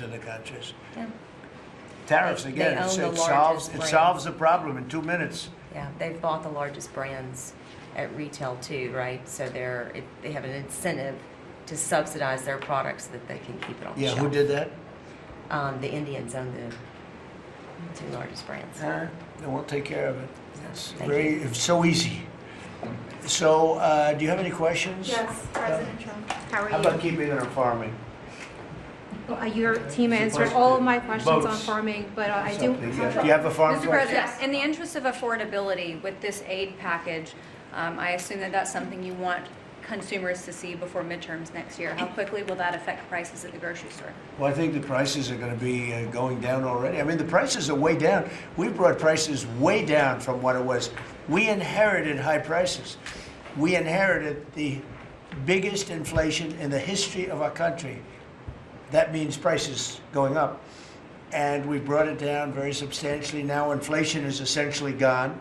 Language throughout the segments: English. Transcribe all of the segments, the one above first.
of the countries. Yeah. Tariffs, They again, own the it largest solves the brands. problem in 2 minutes. Yeah, they've bought the largest brands at retail too, right? So they have an incentive to subsidize their products so that they can keep it on the Yeah, shelf. who did that? The Indians own the two largest brands. All right, then we'll take care of it. Thank you. It's so easy. So, do you have any questions? Yes, President Trump. How are How about you? keeping it on farming? Your team answered all of my questions on farming, but I do. Something, yeah. Do you have a farm Mr. question? President, in the interest of affordability with this aid package, I assume that that's something you want consumers to see before midterms next year. How quickly will that affect prices at the grocery store? Well, I think the prices are going to be going down already. I mean, the prices are way down. We brought prices way down from what it was. We inherited high prices. We inherited the biggest inflation in the history of our country. That means prices going up. And we brought it down very substantially. Now inflation is essentially gone.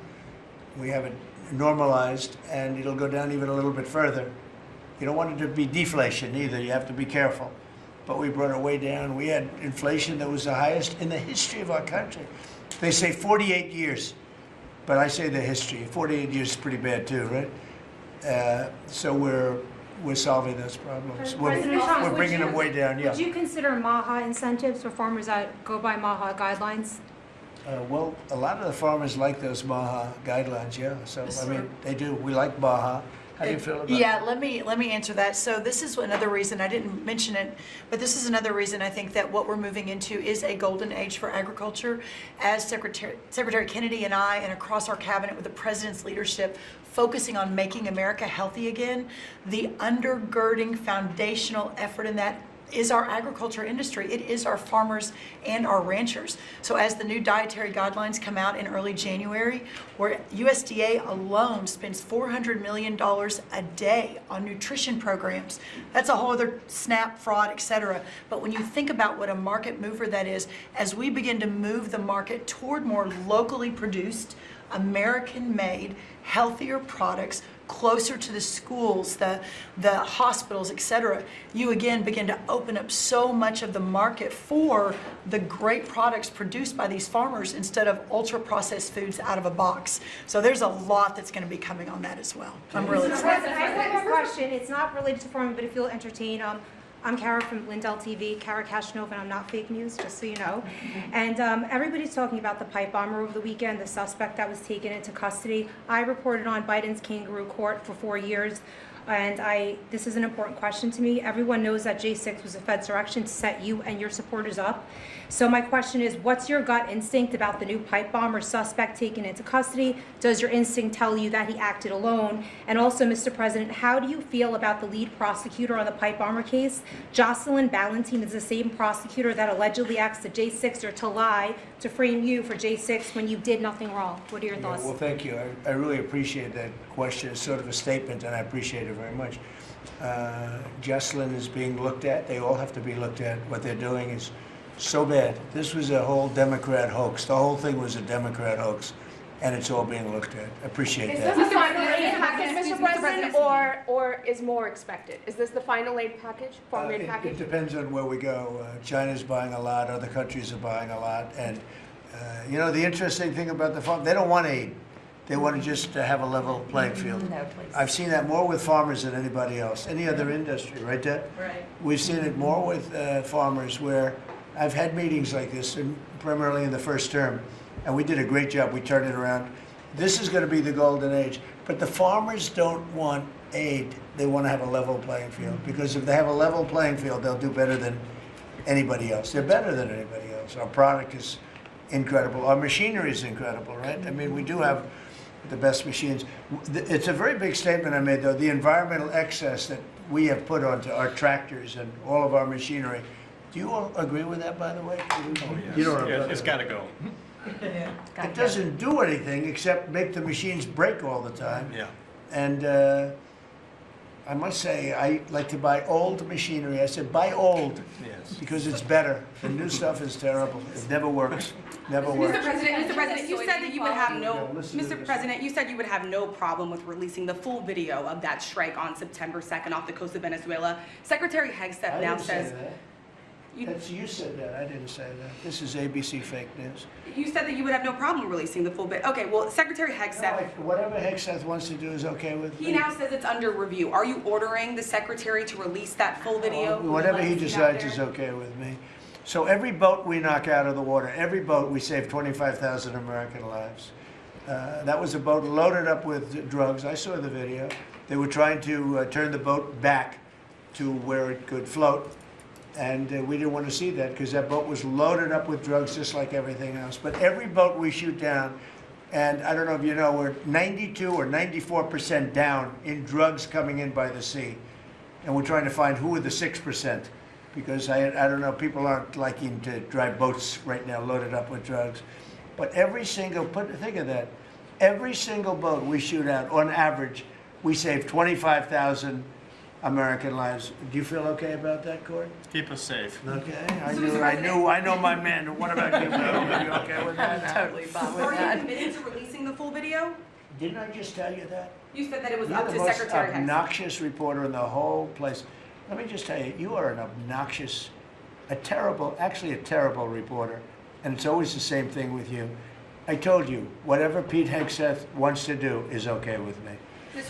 We have it normalized, and it'll go down even a little bit further. You don't want it to be deflation either. You have to be careful. But we brought it way down. We had inflation that was the highest in the history of our country. They say 48 years, but I say the history. 48 years is pretty bad too, right? So we're solving those problems. President Trump, We're would bringing you- them way down, yeah. Would you consider MAHA incentives for farmers that go by MAHA guidelines? Well, a lot of the farmers like those MAHA guidelines, yeah. So, I mean, they do. We like MAHA. How do you feel about Yeah, it? let me answer that. So this is another reason, I didn't mention it, but this is another reason I think that what we're moving into is a golden age for agriculture. As Secretary Kennedy and I, and across our cabinet with the president's leadership, focusing on making America healthy again, the undergirding foundational effort in that is our agriculture industry. It is our farmers and our ranchers. So as the new dietary guidelines come out in early January, where USDA alone spends $400 million a day on nutrition programs, that's a whole other SNAP, fraud, etc. But when you think about what a market mover that is, as we begin to move the market toward more locally produced, American-made, healthier products, closer to the schools, the hospitals, etc., you again begin to open up so much of the market for the great products produced by these farmers instead of ultra-processed foods out of a box. So there's a lot that's going to be coming on that as well. I'm really Mr. excited. President, I have one more question. It's not related to farming, but if you'll entertain, I'm Kara from Lindell TV, Kara Kashnov, and I'm not fake news, just so you know. And everybody's talking about the pipe bomber over the weekend, the suspect that was taken into custody. I reported on Biden's kangaroo court for 4 years, and this is an important question to me. Everyone knows that J6 was a Fed's direction to set you and your supporters up. So my question is, what's your gut instinct about the new pipe bomber suspect taken into custody? Does your instinct tell you that he acted alone? And also, Mr. President, how do you feel about the lead prosecutor on the pipe bomber case? Jocelyn Ballantine is the same prosecutor that allegedly asked the J6er to lie to frame you for J6 when you did nothing wrong. What are your thoughts? Well, thank you. I really appreciate that question. It's sort of a statement, and I appreciate it very much. Jocelyn is being looked at. They all have to be looked at. What they're doing is so bad. This was a whole Democrat hoax. The whole thing was a Democrat hoax, and it's all being looked at. Appreciate Is that. this the final aid package, Excuse Mr. me, Mr. President, President. or is more expected? Is this the final aid package, farm aid It package? depends on where we go. China's buying a lot. Other countries are buying a lot. And, you know, the interesting thing about the farm, they don't want aid. They want to just have a level playing field. No, please. I've seen that more with farmers than anybody else, any other industry, right, Deb? Right. We've seen it more with farmers where I've had meetings like this, and primarily in the first term, and we did a great job. We turned it around. This is going to be the golden age. But the farmers don't want aid. They want to have a level playing field, because if they have a level playing field, they'll do better than anybody else. They're better than anybody else. Our product is incredible. Our machinery is incredible, right? I mean, we do have the best machines. It's a very big statement I made, though. The environmental excess that we have put onto our tractors and all of our machinery. Do you all agree with that, by the way? You don't Yeah, it's got to go. It doesn't do anything except make the machines break all the time. Yeah. And I must say, I like to buy old machinery. I said, buy old, Yes. because it's better. The new stuff is terrible. It never works. Never works. Mr. President, you said that you would have no, Yeah, listen to Mr. this. President, you said you would have no problem with releasing the full video of that strike on September 2nd off the coast of Venezuela. Secretary Hegseth I now didn't say says, that. That's, you said that, I didn't say that. This is ABC fake news. You said that you would have no problem releasing the full bit. Okay, well, Secretary Hegseth, Whatever Hegseth wants to do is okay with me. he now says it's under review. Are you ordering the Secretary to release that full video? Whatever he Let us see out decides there? is okay with me. So every boat we knock out of the water, every boat, we save 25,000 American lives. That was a boat loaded up with drugs. I saw the video. They were trying to turn the boat back to where it could float. And we didn't want to see that because that boat was loaded up with drugs just like everything else. But every boat we shoot down, and I don't know if you know, we're 92 or 94% down in drugs coming in by the sea. And we're trying to find who are the 6%. Because I don't know, people aren't liking to drive boats right now loaded up with drugs. But every single, think of that, every single boat we shoot out, on average, we save 25,000 American lives. Do you feel okay about that, Court? Keep us safe. Okay, I know my man. What about you, Bill? Are you okay with that? Totally fine with Are you that. committed to releasing the full video? Didn't I just tell you that? You said that it was You're up the to most Secretary Hegseth. obnoxious reporter in the whole place. Let me just tell you, you are an obnoxious, actually a terrible reporter. And it's always the same thing with you. I told you, whatever Pete Hegseth wants to do is okay with me.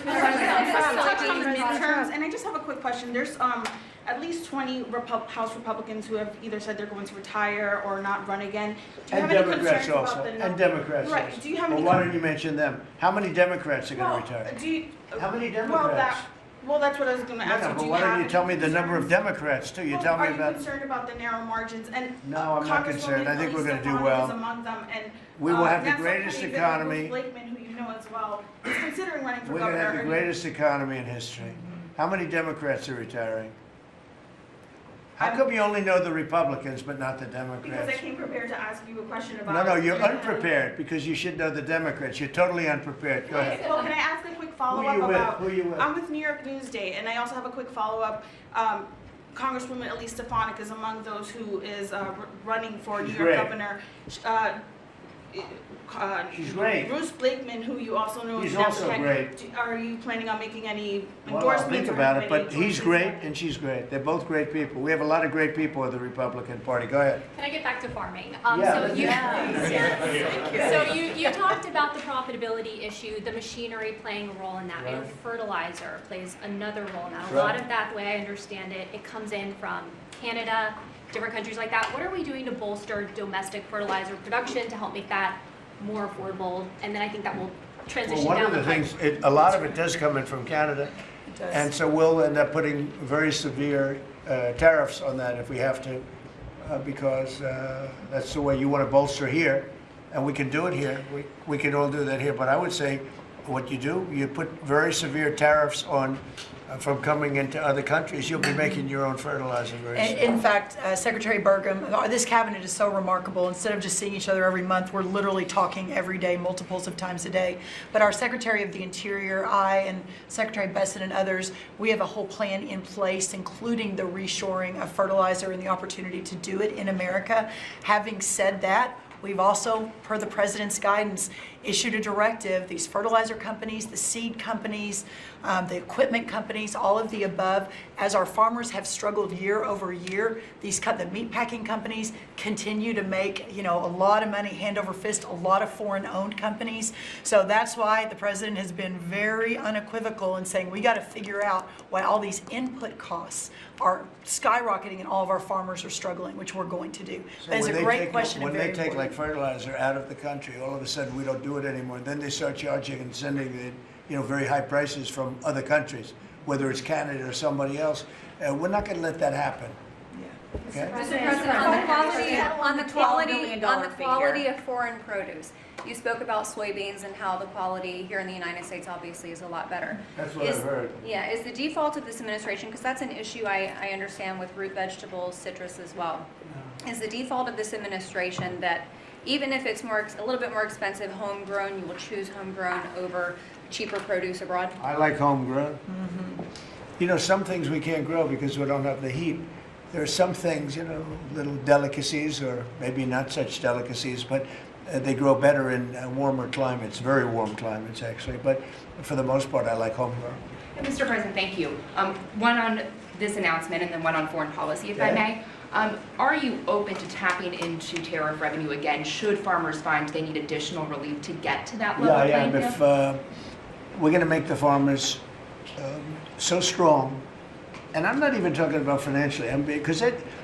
Touching on the midterms, and I just have a quick question. There's at least 20 House Republicans who have either said they're going to retire or not run again. Do you And have any Democrats concerns also. about the And Democrats Right. also. Do you have Well, any? why don't you mention them? How many Democrats are going to retire? Do you, How many well, Democrats? well, that's what I was going to ask No, you. but Do you why don't have you tell me any the number of concerns? Democrats too? You Well, tell me Are about. you concerned about the narrow margins? And No, I'm not concerned. I think we're going to do well. Is among them, and We will have the Nassau greatest County economy. Bruce Blakeman, who you know as well, is considering running for We're going to governor. have the greatest economy in history. How many Democrats are retiring? How come you only know the Republicans but not the Because I Democrats? came prepared to ask you a question about. No, no, you're unprepared because you should know the Democrats. You're totally unprepared. Go ahead. Well, can I ask a quick Who are follow-up you with? about? Who are you with? I'm with New York Newsday, and I also have a quick follow-up. Congresswoman Elise Stefanik is among those who is running for She's New York great. governor. She's great. Bruce Blakeman, who you also know He's is also Democrat. great. Are you planning on making any Well, I'll endorsements? think or about it, have any but he's endorsements? great and she's great. They're both great people. We have a lot of great people in the Republican Party. Go ahead. Can I get back to farming? Yeah, So you talked about the profitability issue, the machinery playing a role in that. I know Right. fertilizer plays another role in that. That's A lot right. of that, the way I understand it, it comes in from Canada, different countries like that. What are we doing to bolster domestic fertilizer production to help make that more affordable? And then I think that will Well, transition one down of the pipe. things, a lot of it does come in from Canada. It does. And so we'll end up putting very severe tariffs on that if we have to, because that's the way you want to bolster here. And we can do it here. We can all do that here. But I would say what you do, you put very severe tariffs on from coming into other countries. You'll be making your own fertilizer very soon. In fact, Secretary Burgum, this cabinet is so remarkable. Instead of just seeing each other every month, we're literally talking every day, multiples of times a day. But our Secretary of the Interior, I, and Secretary Besson and others, we have a whole plan in place, including the reshoring of fertilizer and the opportunity to do it in America. Having said that, we've also, per the president's guidance, issued a directive. These fertilizer companies, the seed companies, the equipment companies, all of the above, as our farmers have struggled year over year, the meatpacking companies continue to make, a lot of money, hand over fist, a lot of foreign-owned companies. So that's why the president has been very unequivocal in saying we got to figure out why all these input costs are skyrocketing and all of our farmers are struggling, which we're going to do. So That is a when they great take- question and When very they take like important. fertilizer out of the country, all of a sudden we don't do it anymore. Then they start charging and sending the, very high prices from other countries, whether it's Canada or somebody else. We're not going to let that happen. Okay? Mr. President, on the $million quality of foreign produce, you spoke about soybeans and how the quality here in the United States obviously is a lot better. That's what Is- I've heard. Yeah, is the default of this administration, because that's an issue I understand with root vegetables, citrus as well. Is the default of this administration that even if it's a little bit more expensive homegrown, you will choose homegrown over cheaper produce abroad? I like homegrown. Some things we can't grow because we don't have the heat. There are some things, little delicacies or maybe not such delicacies, but they grow better in warmer climates, very warm climates actually. But for the most part, I like homegrown. Mr. President, thank you. One on this announcement and then one on foreign policy, if I Okay. may. Are you open to tapping into tariff revenue again, should farmers find they need additional relief to get to that level Yeah, playing yeah, field? if, we're gonna make the farmers so strong, and I'm not even talking about financially, because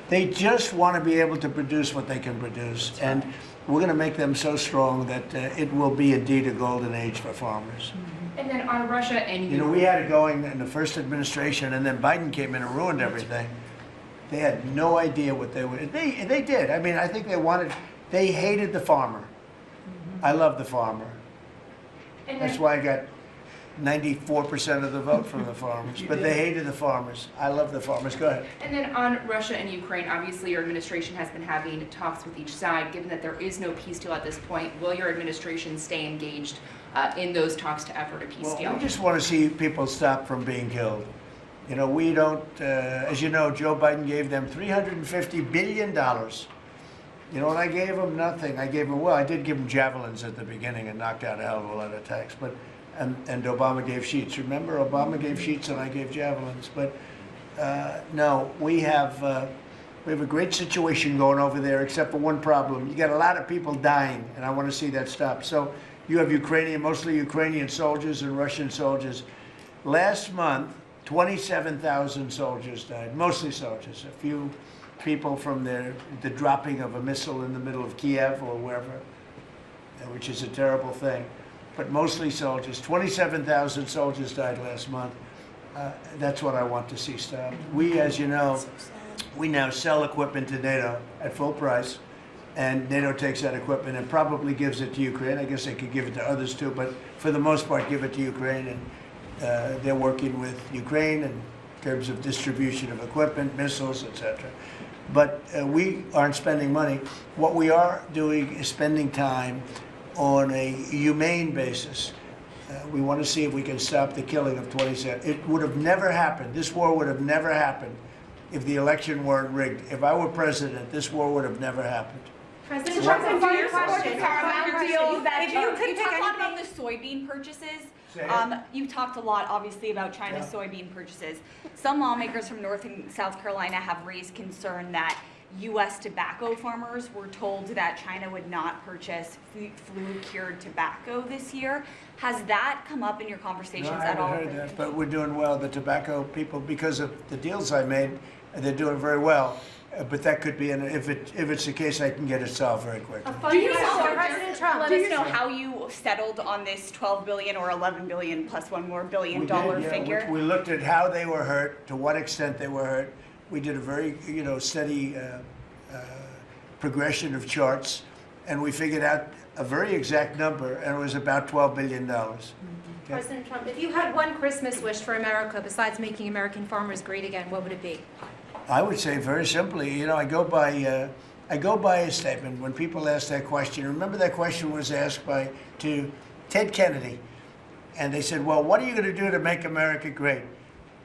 they just want to be able to produce what they can produce. And we're gonna make them so strong that it will be indeed a golden age for farmers. And then on Russia and You know, we had it going in the first administration, and then Biden came in and ruined everything. They had no idea what they were. They did. I mean, I think they hated the farmer. I love the farmer. And That's then- why I got 94% of the vote from the farmers. But they hated the farmers. I love the farmers. Go ahead. And then on Russia and Ukraine, obviously your administration has been having talks with each side. Given that there is no peace deal at this point, will your administration stay engaged in those talks to effort a peace deal? Well, we just want to see people stop from being killed. You know, we don't, as you know, Joe Biden gave them $350 billion. You know what I gave them? Nothing. I gave them, well, I did give them javelins at the beginning and knocked out a hell of a lot of attacks. But, and Obama gave sheets. Remember, Obama gave sheets and I gave javelins. But no, we have a great situation going over there, except for one problem. You got a lot of people dying, and I want to see that stop. So you have mostly Ukrainian soldiers and Russian soldiers. Last month, 27,000 soldiers died, mostly soldiers. A few people from the dropping of a missile in the middle of Kiev or wherever, which is a terrible thing. But mostly soldiers. 27,000 soldiers died last month. That's what I want to see stop. We, as you know, we now sell equipment to NATO at full price, and NATO takes that equipment and probably gives it to Ukraine. I guess they could give it to others too, but for the most part, give it to Ukraine. And they're working with Ukraine in terms of distribution of equipment, missiles, etc. But we aren't spending money. What we are doing is spending time on a humane basis. We want to see if we can stop the killing of 27. It would have never happened. This war would have never happened if the election weren't rigged. If I were president, this war would have never happened. President Trump, Trump, do you support the Paramount deal that If you could you pick talked anything- about the soybean purchases, Say it. You talked a lot, obviously, about China's Yeah. soybean purchases. Some lawmakers from North and South Carolina have raised concern that U.S. tobacco farmers were told that China would not purchase flu-cured tobacco this year. Has that come up in your conversations No, I at all? haven't heard that, but we're doing well. The tobacco people, because of the deals I made, they're doing very well. But that could be, if it's the case, I can get it solved very quickly. do you President Trump, Do you know how you settled on this 12 billion or 11 billion plus one more billion We dollar did, yeah. figure? We looked at how they were hurt, to what extent they were hurt. We did a very, steady progression of charts, and we figured out a very exact number, and it was about $12 billion. Okay? President Trump, if you had one Christmas wish for America besides making American farmers great again, what would it be? I would say very simply, I go by a statement when people ask that question. Remember that question was asked to Ted Kennedy, and they said, "Well, what are you going to do to make America great?"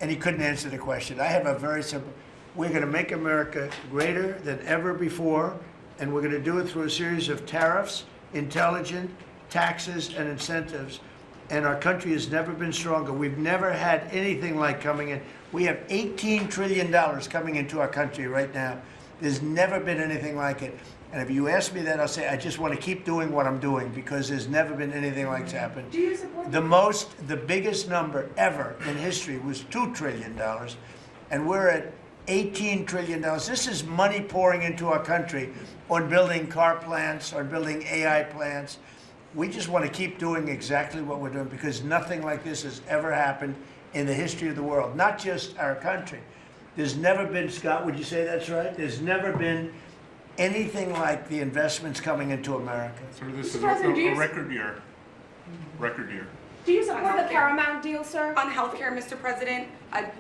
And he couldn't answer the question. I have a very simple: we're going to make America greater than ever before, and we're going to do it through a series of tariffs, intelligent taxes, and incentives. And our country has never been stronger. We've never had anything like coming in. We have $18 trillion coming into our country right now. There's never been anything like it. And if you ask me that, I'll say I just want to keep doing what I'm doing because there's never been anything like it's happened. Do you support The biggest number ever in history was $2 trillion. And we're at $18 trillion. This is money pouring into our country on building car plants, on building AI plants. We just want to keep doing exactly what we're doing because nothing like this has ever happened in the history of the world, not just our country. There's never been, Scott, would you say that's right? There's never been anything like the investments coming into America. So this is President, do you- a record year. Record year. Do you support the Paramount deal, sir? On healthcare, Mr. President,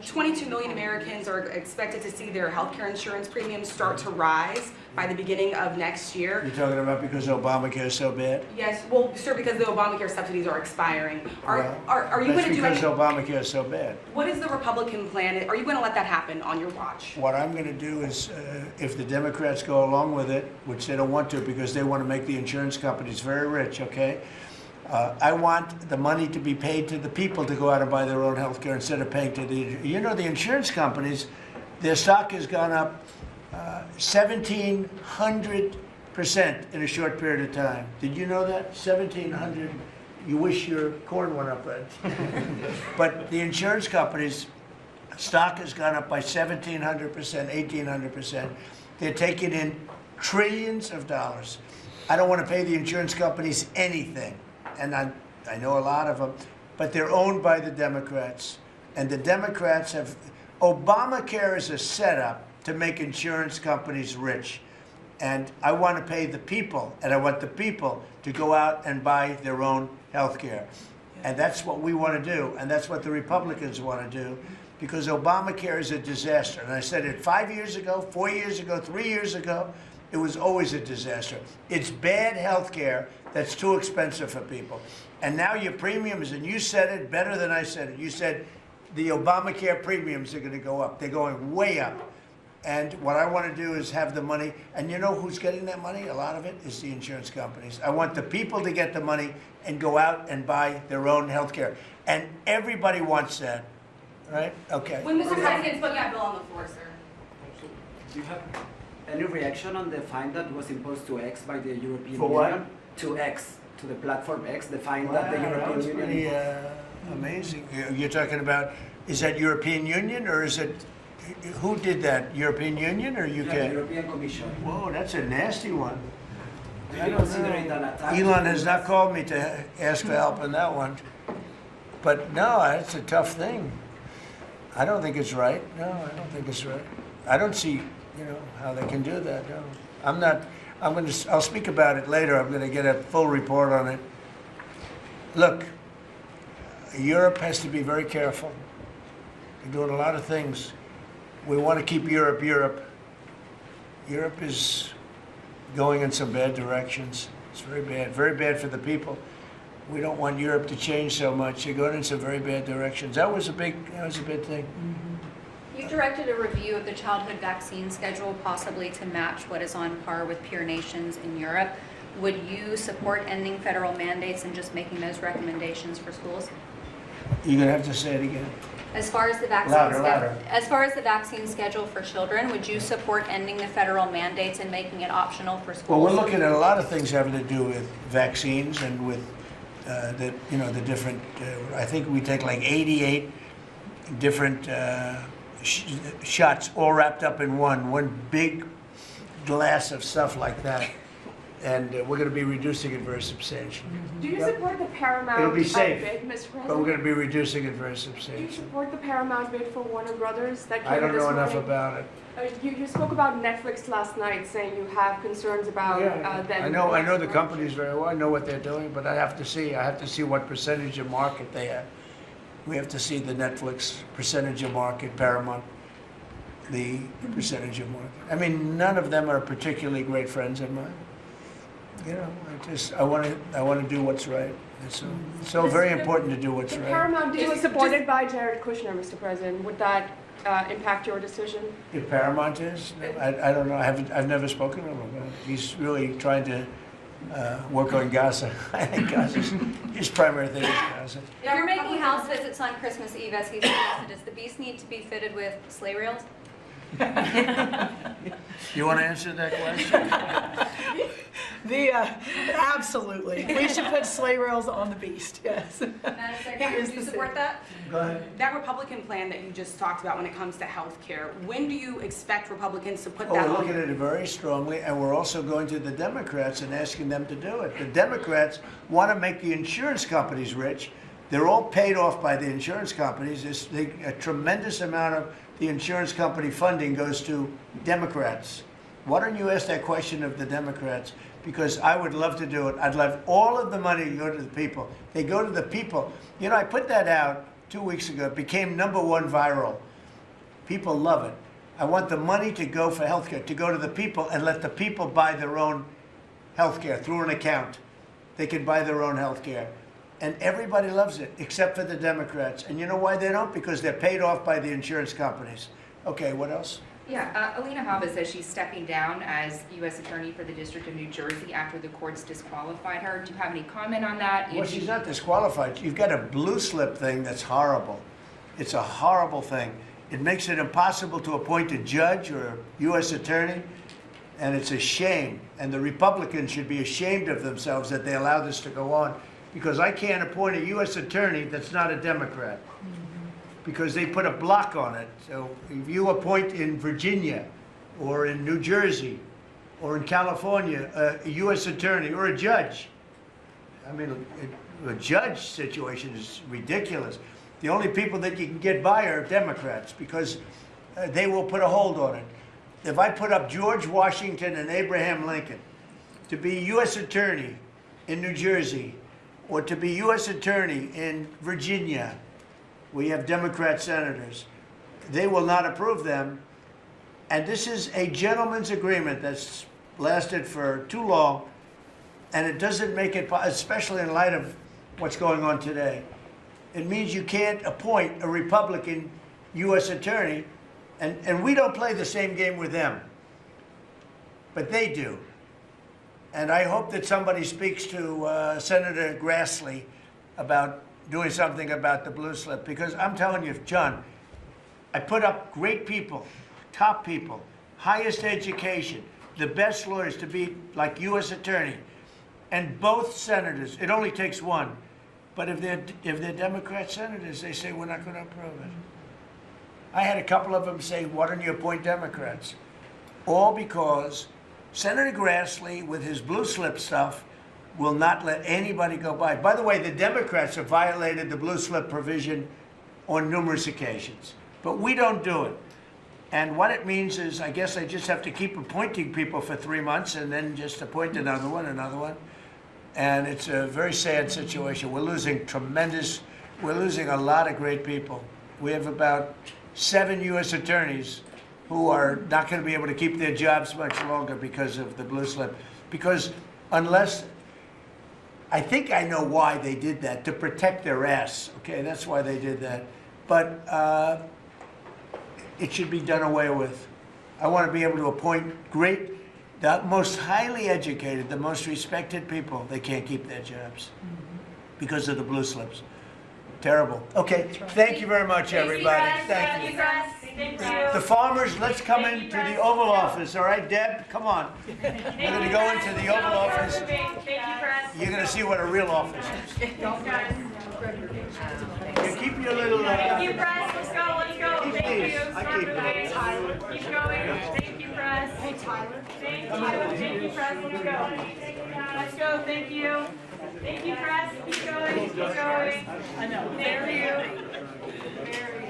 22 million Americans are expected to see their healthcare insurance premiums start to rise by the beginning of next year. You're talking about because Obamacare is so bad? Yes, well, sir, because the Obamacare subsidies are expiring. Are you going to do That's any? because Obamacare is so bad. What is the Republican plan? Are you going to let that happen on your watch? What I'm going to do is, if the Democrats go along with it, which they don't want to because they want to make the insurance companies very rich, okay? I want the money to be paid to the people to go out and buy their own health care instead of paying to the insurance companies. Their stock has gone up 1,700% in a short period of time. Did you know that? 1,700. You wish your corn went up, right? But the insurance companies, stock has gone up by 1,700%, 1,800%. They're taking in trillions of dollars. I don't want to pay the insurance companies anything, and I know a lot of them, but they're owned by the Democrats, and the Democrats have. Obamacare is a setup to make insurance companies rich, and I want to pay the people, and I want the people to go out and buy their own health care, and that's what we want to do, and that's what the Republicans want to do, because Obamacare is a disaster, and I said it 5 years ago, 4 years ago, 3 years ago. It was always a disaster. It's bad health care that's too expensive for people. And now your premiums, and you said it better than I said it. You said the Obamacare premiums are going to go up. They're going way up. And what I want to do is have the money. And you know who's getting that money? A lot of it is the insurance companies. I want the people to get the money and go out and buy their own health care. And everybody wants that, right? Okay. When Mr. President put that bill on the floor, sir. Do you have any reaction on the fine that was imposed to X by the European For what? Union? To X, to the platform X, the fine Wow, that the that European was Union pretty imposed? amazing. You're talking about, is that European Union or is it, who did that? European Union or UK? Yeah, the European Commission. Whoa, that's a nasty one. Do I you don't consider it know. an attack? Elon has not called me to ask for help on that one. But no, it's a tough thing. I don't think it's right. No, I don't think it's right. I don't see, how they can do that. No, I'm not. I'll speak about it later. I'm going to get a full report on it. Look, Europe has to be very careful. They're doing a lot of things. We want to keep Europe. Europe is going in some bad directions. It's very bad for the people. We don't want Europe to change so much. They're going in some very bad directions. That was a big thing. You directed a review of the childhood vaccine schedule, possibly to match what is on par with peer nations in Europe. Would you support ending federal mandates and just making those recommendations for schools? You're gonna have to say it again. As far as the vaccine Louder. as far as the vaccine schedule for children, would you support ending the federal mandates and making it optional for schools? Well, we're looking at a lot of things having to do with vaccines and with the different. I think we take like 88 different shots, all wrapped up in one big glass of stuff like that, and we're going to be reducing it very substantially. Do you support the paramount It'll be safe, bid, Mr. President? but we're going to be reducing it very Do you substantially. support the paramount bid for Warner Brothers that came I don't this know enough morning? about it. You spoke about Netflix last night, saying you have concerns about them. I know the companies very well. I know what they're doing, but I have to see what percentage of market they have. We have to see the Netflix percentage of market, Paramount, the percentage of market. I mean, none of them are particularly great friends of mine. I want to do what's right. It's so very important to do what's The right. Paramount deal is supported by Jared Kushner, Mr. President. Would that impact your decision? If Paramount is, I don't know. I've never spoken to him about it. He's really trying to work on Gaza. I think his primary thing is Gaza. If you're making house visits on Christmas Eve, as he suggested, does the beast need to be fitted with sleigh reels? You want to answer that question? Absolutely. We should put sleigh rails on the beast, yes. Madam Secretary, do you support that? Go ahead. That Republican plan that you just talked about when it comes to health care, when do you expect Republicans to put Oh, that we're on? looking at it very strongly, and we're also going to the Democrats and asking them to do it. The Democrats want to make the insurance companies rich. They're all paid off by the insurance companies. A tremendous amount of the insurance company funding goes to Democrats. Why don't you ask that question of the Democrats? Because I would love to do it. I'd love all of the money to go to the people. They go to the people. I put that out 2 weeks ago. It became #1 viral. People love it. I want the money to go for healthcare, to go to the people and let the people buy their own healthcare through an account. They can buy their own healthcare. And everybody loves it, except for the Democrats. And you know why they don't? Because they're paid off by the insurance companies. Okay, what else? Yeah, Alina Habba says she's stepping down as U.S. Attorney for the District of New Jersey after the courts disqualified her. Do you have any comment on that? Well, she's not disqualified. You've got a blue slip thing that's horrible. It's a horrible thing. It makes it impossible to appoint a judge or a U.S. attorney, and it's a shame. And the Republicans should be ashamed of themselves that they allow this to go on, because I can't appoint a U.S. attorney that's not a Democrat, because they put a block on it. So if you appoint in Virginia or in New Jersey or in California a U.S. attorney or a judge, I mean, a judge situation is ridiculous. The only people that you can get by are Democrats, because they will put a hold on it. If I put up George Washington and Abraham Lincoln to be U.S. attorney in New Jersey or to be U.S. attorney in Virginia, we have Democrat senators, they will not approve them. And this is a gentleman's agreement that's lasted for too long, and it doesn't make it, especially in light of what's going on today. It means you can't appoint a Republican U.S. attorney, and we don't play the same game with them, but they do. And I hope that somebody speaks to Senator Grassley about doing something about the blue slip, because I'm telling you, John, I put up great people, top people, highest education, the best lawyers to be like U.S. attorney, and both senators, it only takes one, but if they're Democrat senators, they say we're not going to approve it. I had a couple of them say, why don't you appoint Democrats? All because Senator Grassley, with his blue slip stuff, will not let anybody go by. By the way, the Democrats have violated the blue slip provision on numerous occasions, but we don't do it. And what it means is, I guess I just have to keep appointing people for 3 months and then just appoint another one. And it's a very sad situation. We're losing a lot of great people. We have about 7 U.S. attorneys who are not going to be able to keep their jobs much longer because of the blue slip. Because unless, I think I know why they did that, to protect their ass. Okay, that's why they did that. But it should be done away with. I want to be able to appoint the most highly educated, the most respected people. They can't keep their jobs because of the blue slips. Terrible. Okay, thank you very much, everybody. Thank you. The farmers, let's come into the Oval Office. All right, Deb, come on. We're going to go into the Oval Office. You're going to see what a real office is. You keep your little... Thank you, press. Let's go. Keep Thank these. you. I keep it. Tyler. Keep going. Thank you, press. Hey, Tyler. Thank you, press. Let's go. Let's go. Thank you. Thank you, press. Keep going. I know. Thank you. Very